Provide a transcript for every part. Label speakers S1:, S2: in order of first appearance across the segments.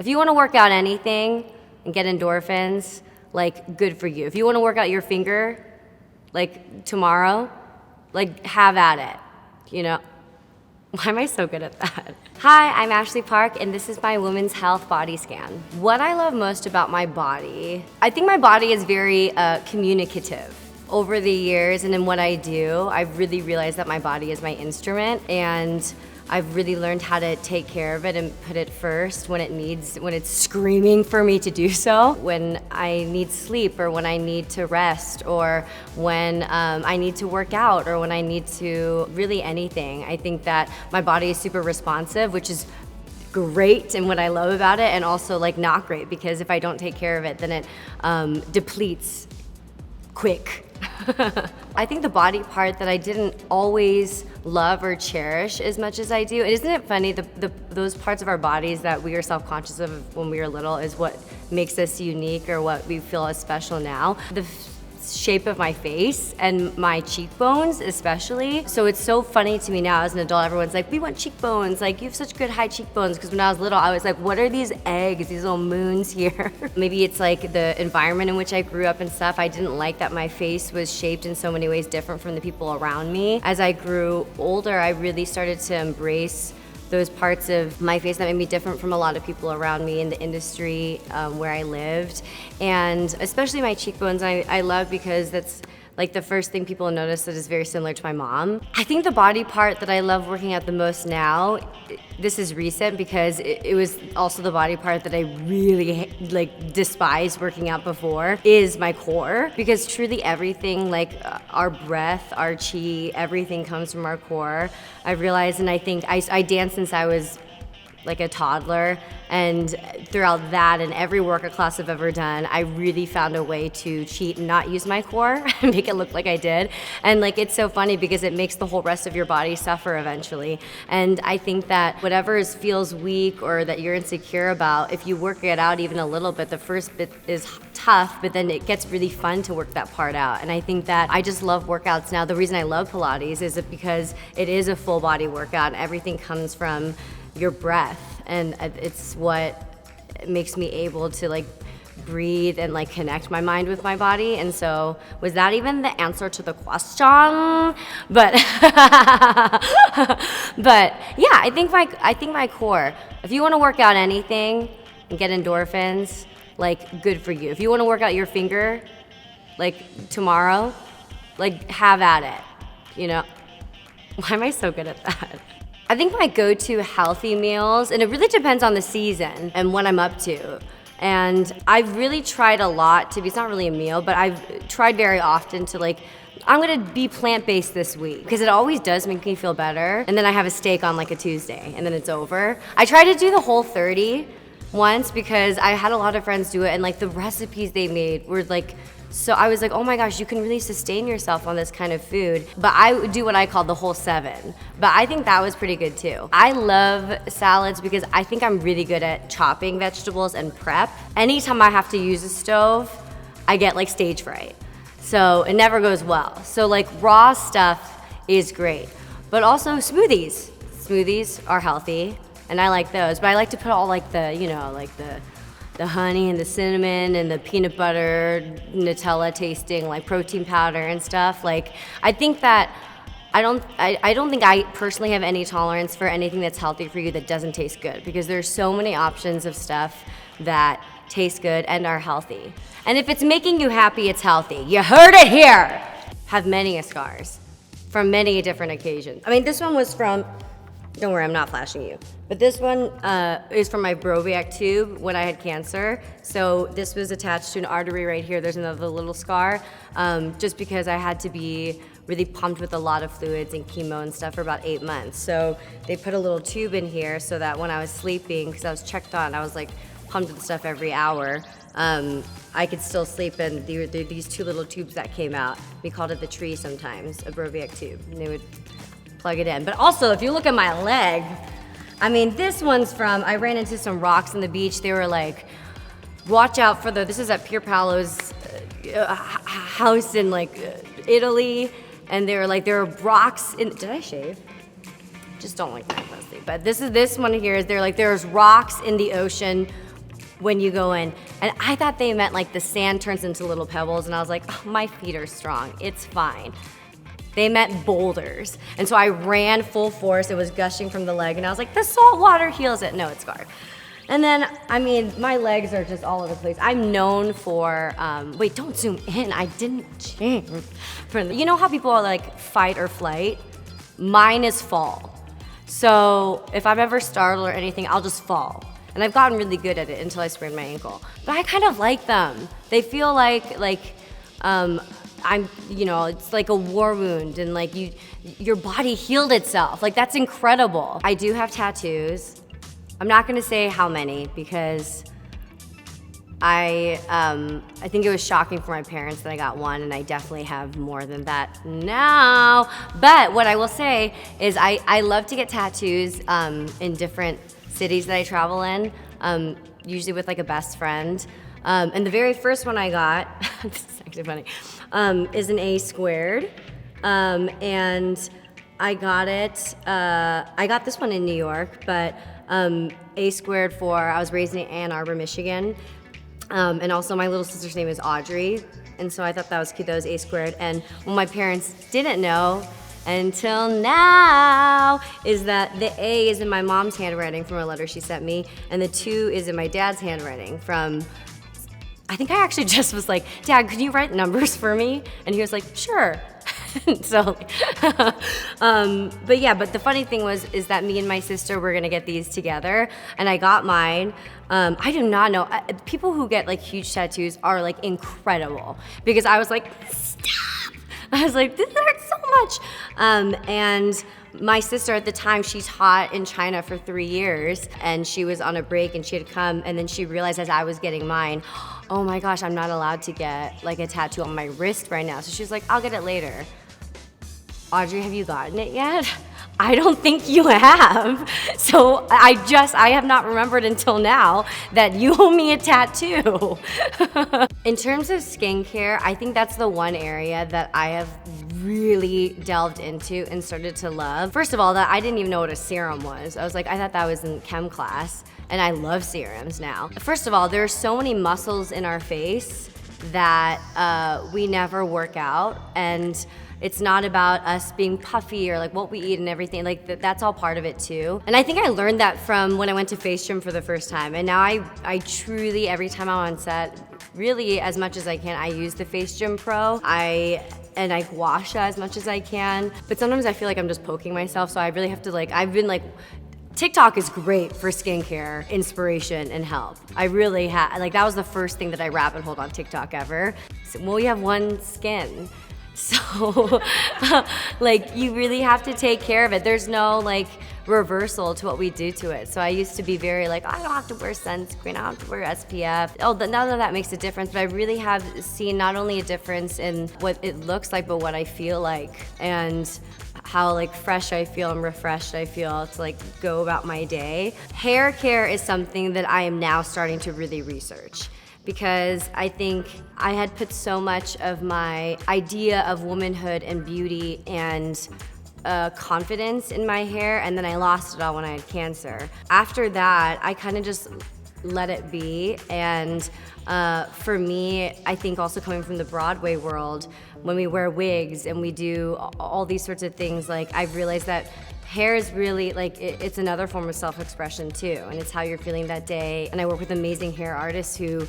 S1: If you want to work out anything and get endorphins, like, good for you. If you want to work out your finger, like, tomorrow, like, have at it, you know? Why am I so good at that? Hi, I'm Ashley Park, and this is my Women's Health Body Scan. What I love most about my body, I think my body is very communicative. Over the years and in what I do, I've really realized that my body is my instrument, and I've really learned how to take care of it and put it first when it's screaming for me to do so. When I need sleep, or when I need to rest, or when I need to work out, or when I need to really anything. I think that my body is super responsive, which is great and what I love about it, and also like not great, because if I don't take care of it, then it depletes quick. I think the body part that I didn't always love or cherish as much as I do, and isn't it funny, those parts of our bodies that we are self-conscious of when we were little is what makes us unique, or what we feel is special now. The shape of my face and my cheekbones especially. So it's so funny to me now as an adult, everyone's like, we want cheekbones, like you have such good high cheekbones, because when I was little I was like, what are these eggs, these little moons here? Maybe it's like the environment in which I grew up and stuff. I didn't like that my face was shaped in so many ways different from the people around me. As I grew older, I really started to embrace those parts of my face that made me different from a lot of people around me in the industry where I lived. And especially my cheekbones, I love, because that's like the first thing people notice that is very similar to my mom. I think the body part that I love working out the most now, this is recent, because it was also the body part that I really like despised working out before, is my core. Because truly everything, like our breath, our chi, everything comes from our core. I realized, and I think I danced since I was like a toddler, and throughout that and every workout class I've ever done, I really found a way to cheat and not use my core and make it look like I did. And like, it's so funny because it makes the whole rest of your body suffer eventually. And I think that whatever feels weak or that you're insecure about, if you work it out even a little bit, the first bit is tough, but then it gets really fun to work that part out. And I think that I just love workouts now. The reason I love Pilates is because it is a full body workout, and everything comes from your breath, and it's what makes me able to like breathe and like connect my mind with my body. And so, was that even the answer to the question? But but yeah, I think my core, if you want to work out anything and get endorphins, like, good for you. If you want to work out your finger, like tomorrow, like, have at it, you know? Why am I so good at that? I think my go-to healthy meals, and it really depends on the season and what I'm up to. And I've really tried a lot to be, it's not really a meal, but I've tried very often to like, I'm gonna be plant-based this week, because it always does make me feel better. And then I have a steak on like a Tuesday, and then it's over. I tried to do the Whole30 once because I had a lot of friends do it, and like the recipes they made were like, so I was like, oh my gosh, you can really sustain yourself on this kind of food. But I would do what I call the Whole7. But I think that was pretty good too. I love salads because I think I'm really good at chopping vegetables and prep. Anytime I have to use a stove, I get like stage fright. So it never goes well. So like raw stuff is great. But also smoothies. Smoothies are healthy, and I like those. But I like to put all like the, you know, like the honey and the cinnamon and the peanut butter, Nutella tasting like protein powder and stuff. Like, I think that I don't think I personally have any tolerance for anything that's healthy for you that doesn't taste good, because there's so many options of stuff that taste good and are healthy. And if it's making you happy, it's healthy. You heard it here. Have many scars from many different occasions. I mean, this one was from, don't worry, I'm not flashing you. But this one is from my Broviac tube when I had cancer. So this was attached to an artery right here. There's another little scar, just because I had to be really pumped with a lot of fluids and chemo and stuff for about 8 months. So they put a little tube in here so that when I was sleeping, because I was checked on, I was like pumped with stuff every hour, I could still sleep. And there were these two little tubes that came out. We called it the tree sometimes, a Broviac tube. And they would plug it in. But also, if you look at my leg, I mean, this one's from, I ran into some rocks on the beach. They were like, watch out for this is at Pier Paolo's house in like Italy. And they were like, there are rocks in, did I shave? Just don't like that, honestly. But this one here is, they're like, there's rocks in the ocean when you go in. And I thought they meant like the sand turns into little pebbles, and I was like, oh, my feet are strong, it's fine. They meant boulders. And so I ran full force, it was gushing from the leg, and I was like, the salt water heals it. No, it's scarred. And then, I mean, my legs are just all over the place. I'm known for, wait, don't zoom in, I didn't change. You know how people are like fight or flight? Mine is fall. So if I'm ever startled or anything, I'll just fall. And I've gotten really good at it until I sprained my ankle. But I kind of like them. They feel like I'm, you know, it's like a war wound, and like your body healed itself. Like, that's incredible. I do have tattoos. I'm not gonna say how many, because I think it was shocking for my parents that I got one, and I definitely have more than that now. But what I will say is I love to get tattoos in different cities that I travel in, usually with like a best friend. And the very first one I got, this is actually funny, is an A squared. And I got it, I got this one in New York, but A squared for, I was raised in Ann Arbor, Michigan. And also my little sister's name is Audrey. And so I thought that was cute, that was A squared. And what my parents didn't know until now is that the A is in my mom's handwriting from a letter she sent me, and the 2 is in my dad's handwriting from, I think I actually just was like, Dad, could you write numbers for me? And he was like, sure. So, but yeah, but the funny thing is that me and my sister were gonna get these together, and I got mine. I do not know, people who get like huge tattoos are like incredible, because I was like, stop! I was like, this hurts so much. And my sister at the time, she taught in China for 3 years, and she was on a break, and she had come, and then she realized as I was getting mine, oh my gosh, I'm not allowed to get like a tattoo on my wrist right now. So she was like, I'll get it later. Audrey, have you gotten it yet? I don't think you have. So I have not remembered until now that you owe me a tattoo. In terms of skincare, I think that's the one area that I have really delved into and started to love. First of all, that I didn't even know what a serum was. I was like, I thought that was in chem class, and I love serums now. First of all, there are so many muscles in our face that we never work out, and it's not about us being puffy or like what we eat and everything, like that's all part of it too. And I think I learned that from when I went to face gym for the first time, and now I truly, every time I'm on set, really as much as I can, I use the Face Gym Pro. I gua sha as much as I can, but sometimes I feel like I'm just poking myself, so I really have to TikTok is great for skincare, inspiration, and help. I really that was the first thing that I rabbit holed on TikTok ever. So, well, we have one skin. So, you really have to take care of it. There's no, reversal to what we do to it. So I used to be very I don't have to wear sunscreen, I don't have to wear SPF. None of that makes a difference, but I really have seen not only a difference in what it looks like, but what I feel like, and how fresh I feel and refreshed I feel to go about my day. Hair care is something that I am now starting to really research, because I think I had put so much of my idea of womanhood and beauty and confidence in my hair, and then I lost it all when I had cancer. After that, I kind of just let it be, and for me, I think also coming from the Broadway world, when we wear wigs and we do all these sorts of things, I've realized that hair is really it's another form of self-expression too, and it's how you're feeling that day. And I work with amazing hair artists who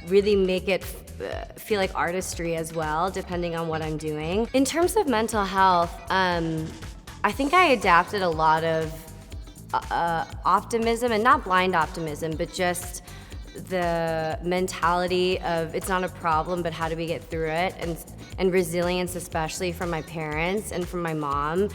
S1: really make it feel like artistry as well, depending on what I'm doing. In terms of mental health, I think I adapted a lot of optimism, and not blind optimism, but just the mentality of it's not a problem, but how do we get through it, and resilience, especially from my parents and from my mom.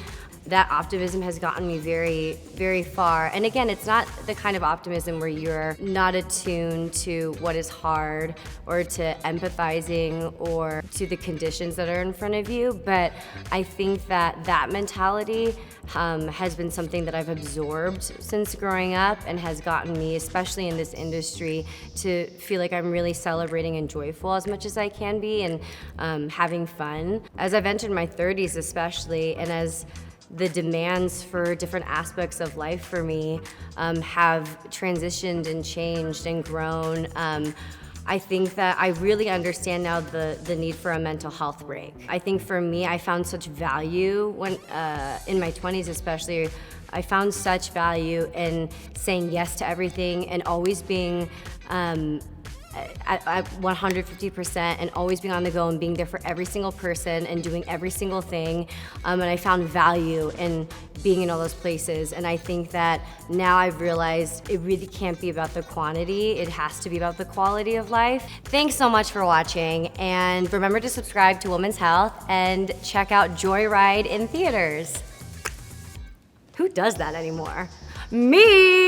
S1: That optimism has gotten me very, very far. And again, it's not the kind of optimism where you're not attuned to what is hard or to empathizing or to the conditions that are in front of you, but I think that mentality has been something that I've absorbed since growing up, and has gotten me, especially in this industry, to feel like I'm really celebrating and joyful as much as I can be, and having fun. As I've entered my 30s especially, and as the demands for different aspects of life for me have transitioned and changed and grown. I think that I really understand now the need for a mental health break. I think for me, I found such value when, in my 20s especially, I found such value in saying yes to everything and always being at 150% and always being on the go and being there for every single person and doing every single thing. And I found value in being in all those places. And I think that now I've realized it really can't be about the quantity, it has to be about the quality of life. Thanks so much for watching, and remember to subscribe to Women's Health and check out Joyride in theaters. Who does that anymore? Me!